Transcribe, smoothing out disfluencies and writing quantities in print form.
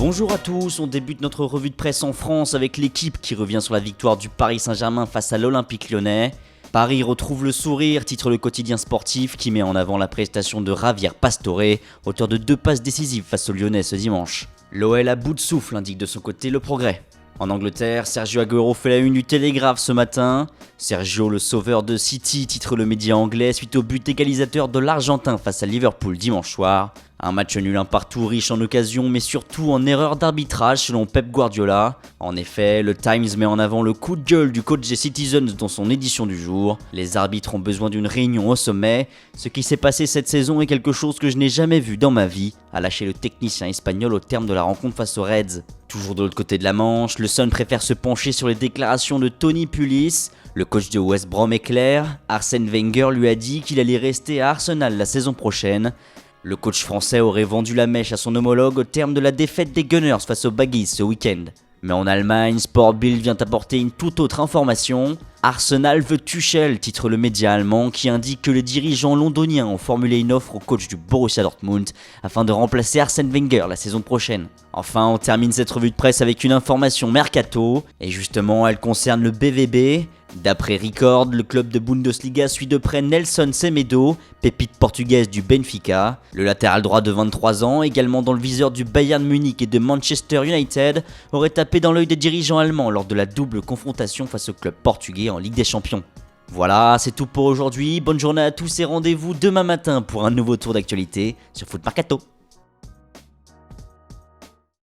Bonjour à tous, on débute notre revue de presse en France avec l'équipe qui revient sur la victoire du Paris Saint-Germain face à l'Olympique Lyonnais. Paris retrouve le sourire, titre le quotidien sportif qui met en avant la prestation de Javier Pastore, auteur de 2 passes décisives face aux Lyonnais ce dimanche. L'OL à bout de souffle, indique de son côté le Progrès. En Angleterre, Sergio Aguero fait la une du Télégraphe ce matin. Sergio, le sauveur de City, titre le média anglais suite au but égalisateur de l'Argentin face à Liverpool dimanche soir. Un match nul un partout riche en occasions mais surtout en erreurs d'arbitrage selon Pep Guardiola. En effet, le Times met en avant le coup de gueule du coach des Citizens dans son édition du jour. Les arbitres ont besoin d'une réunion au sommet. Ce qui s'est passé cette saison est quelque chose que je n'ai jamais vu dans ma vie, a lâché le technicien espagnol au terme de la rencontre face aux Reds. Toujours de l'autre côté de la Manche, le Sun préfère se pencher sur les déclarations de Tony Pulis. Le coach de West Brom est clair, Arsène Wenger lui a dit qu'il allait rester à Arsenal la saison prochaine. Le coach français aurait vendu la mèche à son homologue au terme de la défaite des Gunners face aux Baggies ce week-end. Mais en Allemagne, Sport Bild vient apporter une toute autre information. Arsenal veut Tuchel, titre le média allemand qui indique que les dirigeants londoniens ont formulé une offre au coach du Borussia Dortmund afin de remplacer Arsène Wenger la saison prochaine. Enfin, on termine cette revue de presse avec une information mercato, et justement elle concerne le BVB. D'après Record, le club de Bundesliga suit de près Nelson Semedo, pépite portugaise du Benfica. Le latéral droit de 23 ans, également dans le viseur du Bayern Munich et de Manchester United, aurait tapé dans l'œil des dirigeants allemands lors de la double confrontation face au club portugais en Ligue des Champions. Voilà, c'est tout pour aujourd'hui. Bonne journée à tous et rendez-vous demain matin pour un nouveau tour d'actualité sur Foot Mercato.